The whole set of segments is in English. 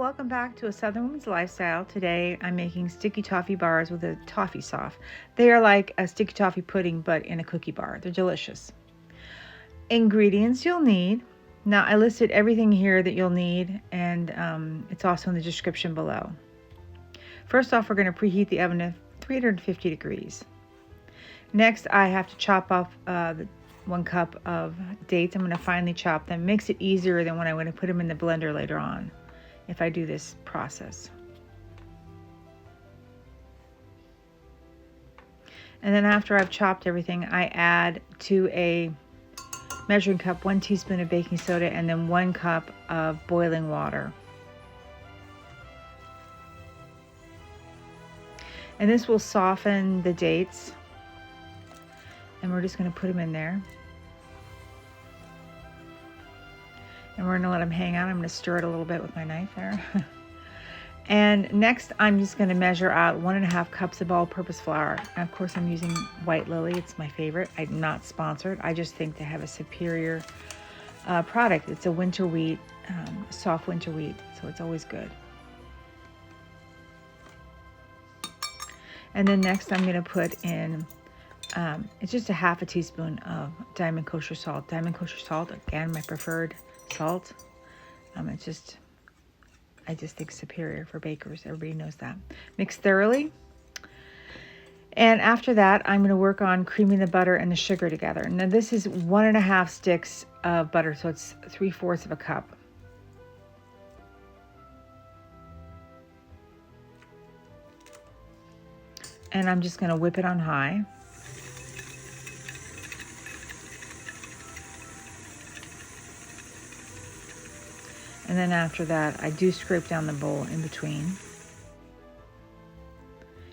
welcome back to A Southern Woman's Lifestyle. Today I'm making sticky toffee bars with a toffee sauce. They are like a sticky toffee pudding but in a cookie bar. They're delicious. Ingredients you'll need. Now I listed everything here that you'll need, and it's also in the description below. First off, we're going to preheat the oven to 350 degrees. Next, I have to chop off the 1 cup of dates. I'm going to finely chop them. Makes it easier than when I'm going to put them in the blender later on, if I do this process. And then after I've chopped everything, I add to a measuring cup 1 teaspoon of baking soda and then 1 cup of boiling water. And this will soften the dates. And we're just going to put them in there. And we're going to let them hang out. I'm going to stir it a little bit with my knife there. And next, I'm just going to measure out 1.5 cups of all-purpose flour. And of course, I'm using White Lily. It's my favorite. I'm not sponsored. I just think they have a superior product. It's a winter wheat, soft winter wheat, so it's always good. And then next, I'm going to put in, it's just 1/2 teaspoon of diamond kosher salt. Diamond kosher salt, again, my preferred salt. I just think superior for bakers. Everybody knows that. Mix thoroughly. And after that, I'm going to work on creaming the butter and the sugar together. Now this is 1.5 sticks of butter, so it's 3/4 of a cup. And I'm just going to whip it on high. And then after that, I do scrape down the bowl in between.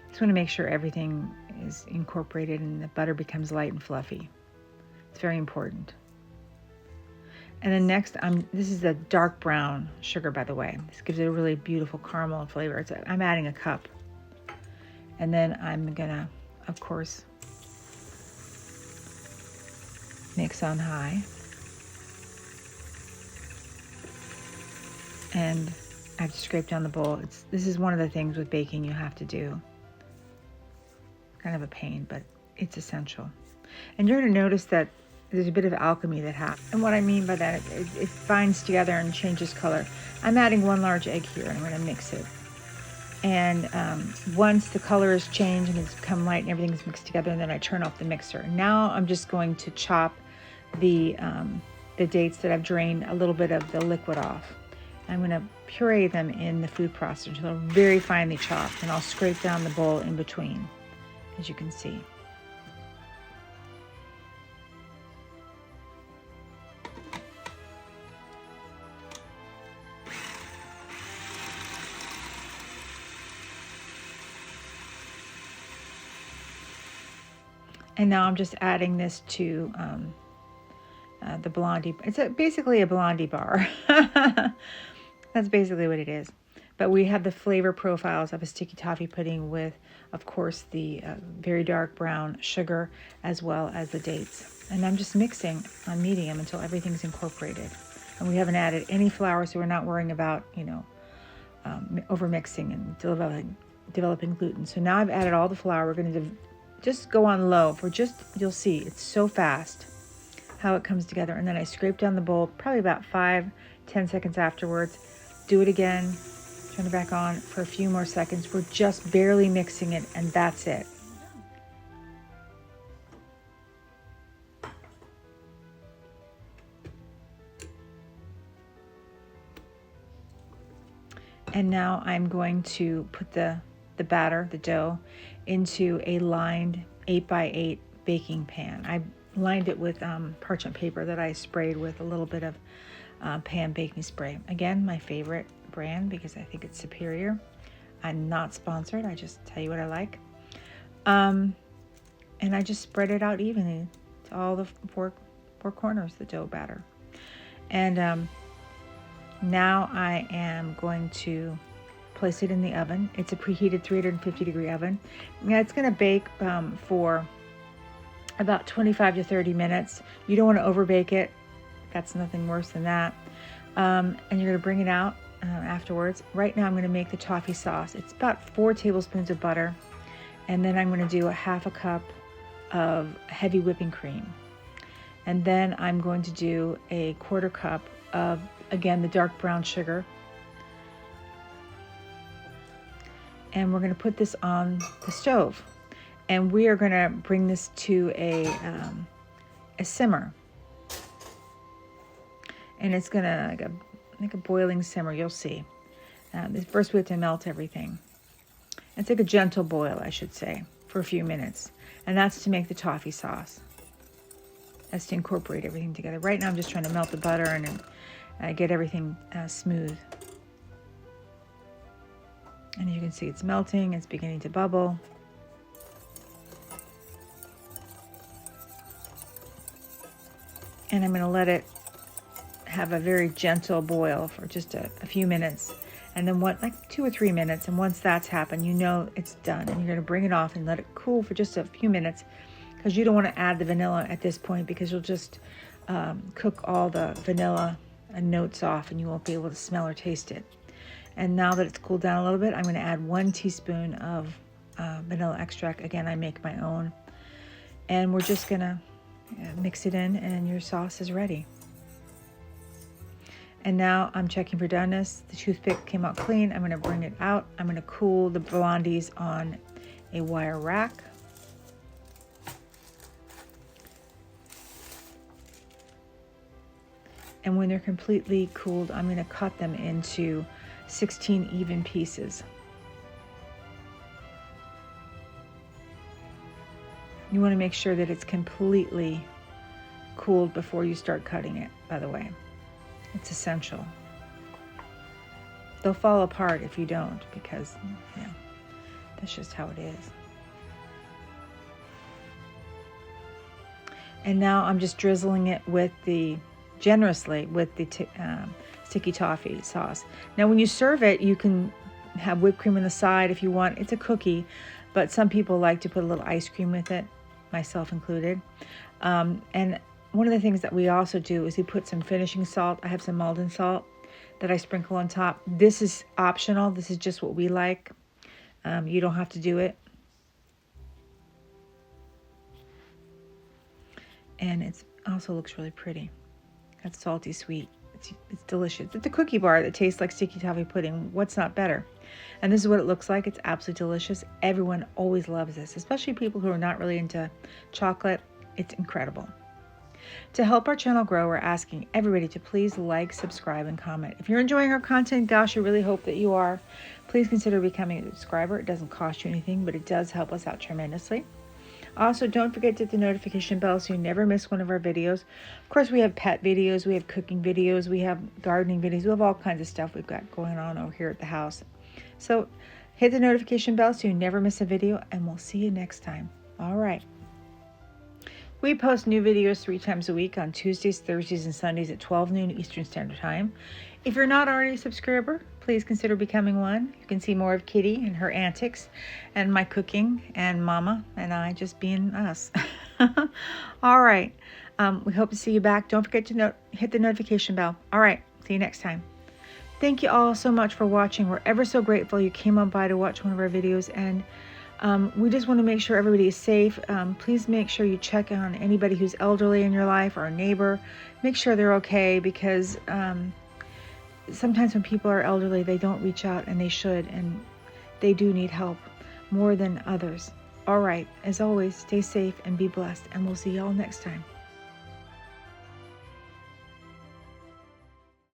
Just want to make sure everything is incorporated and the butter becomes light and fluffy. It's very important. And then next, this is a dark brown sugar, by the way. This gives it a really beautiful caramel flavor. I'm adding a cup. And then I'm gonna, of course, mix on high. And I have to scrape down the bowl. This is one of the things with baking you have to do. Kind of a pain, but it's essential. And you're going to notice that there's a bit of alchemy that happens. And what I mean by that, it binds together and changes color. I'm adding 1 large egg here, and I'm going to mix it. And once the color has changed and it's become light and everything's mixed together, and then I turn off the mixer. Now I'm just going to chop the dates that I've drained a little bit of the liquid off. I'm going to puree them in the food processor until they're very finely chopped, and I'll scrape down the bowl in between, as you can see. And now I'm just adding this to the blondie. It's basically a blondie bar. That's basically what it is. But we have the flavor profiles of a sticky toffee pudding with, of course, the very dark brown sugar as well as the dates. And I'm just mixing on medium until everything's incorporated. And we haven't added any flour, so we're not worrying about, over mixing and developing gluten. So now I've added all the flour. We're going to just go on low you'll see it's so fast how it comes together. And then I scrape down the bowl probably about 5-10 seconds afterwards. Do it again, turn it back on for a few more seconds. We're just barely mixing it, and that's it. And now I'm going to put the batter, the dough, into a lined 8x8 baking pan. I lined it with parchment paper that I sprayed with a little bit of pan baking spray. Again, my favorite brand because I think it's superior. I'm not sponsored. I just tell you what I like. And I just spread it out evenly to all the four corners, the dough batter. And now I am going to place it in the oven. It's a preheated 350 degree oven. Now it's going to bake for about 25 to 30 minutes. You don't want to overbake it. That's nothing worse than that. And you're going to bring it out afterwards. Right now I'm going to make the toffee sauce. It's about 4 tablespoons of butter, and then I'm going to do a half a cup of heavy whipping cream. And then I'm going to do a 1/4 cup of, again, the dark brown sugar. And we're going to put this on the stove. And we are going to bring this to a simmer. And it's going to like a boiling simmer, you'll see. First we have to melt everything. It's like a gentle boil, I should say, for a few minutes. And that's to make the toffee sauce. That's to incorporate everything together. Right now I'm just trying to melt the butter and get everything smooth. And you can see it's melting, it's beginning to bubble. And I'm going to let it have a very gentle boil for just a few minutes. And then like 2 or 3 minutes. And once that's happened, you know it's done. And you're going to bring it off and let it cool for just a few minutes, because you don't want to add the vanilla at this point, because you'll just cook all the vanilla notes off and you won't be able to smell or taste it. And now that it's cooled down a little bit, I'm going to add 1 teaspoon of vanilla extract. Again, I make my own. And we're just going to mix it in, and your sauce is ready. And now I'm checking for doneness. The toothpick came out clean. I'm going to bring it out. I'm going to cool the blondies on a wire rack. And when they're completely cooled, I'm going to cut them into 16 even pieces. You want to make sure that it's completely cooled before you start cutting it, by the way. It's essential. They'll fall apart if you don't, because that's just how it is. And now I'm just drizzling it generously with the sticky toffee sauce. Now when you serve it, you can have whipped cream on the side if you want. It's a cookie, but some people like to put a little ice cream with it, myself included. And one of the things that we also do is we put some finishing salt. I have some Maldon salt that I sprinkle on top. This is optional. This is just what we like. You don't have to do it. And it also looks really pretty. That's salty sweet. It's delicious. It's a cookie bar that tastes like sticky toffee pudding. What's not better? And this is what it looks like. It's absolutely delicious. Everyone always loves this, especially people who are not really into chocolate. It's incredible. To help our channel grow, we're asking everybody to please like, subscribe, and comment. If you're enjoying our content, gosh, I really hope that you are. Please consider becoming a subscriber. It doesn't cost you anything, but it does help us out tremendously. Also, don't forget to hit the notification bell so you never miss one of our videos. Of course, we have pet videos, we have cooking videos, we have gardening videos, we have all kinds of stuff we've got going on over here at the house. So hit the notification bell so you never miss a video, and we'll see you next time. All right. We post new videos 3 times a week on Tuesdays, Thursdays, and Sundays at 12 noon Eastern Standard Time. If you're not already a subscriber, please consider becoming one. You can see more of Kitty and her antics and my cooking, and Mama and I just being us. All right. We hope to see you back. Don't forget to hit the notification bell. All right. See you next time. Thank you all so much for watching. We're ever so grateful you came on by to watch one of our videos, and we just want to make sure everybody is safe. Please make sure you check on anybody who's elderly in your life or a neighbor. Make sure they're okay, because sometimes when people are elderly, they don't reach out, and they should, and they do need help more than others. All right, as always, stay safe and be blessed, and we'll see y'all next time.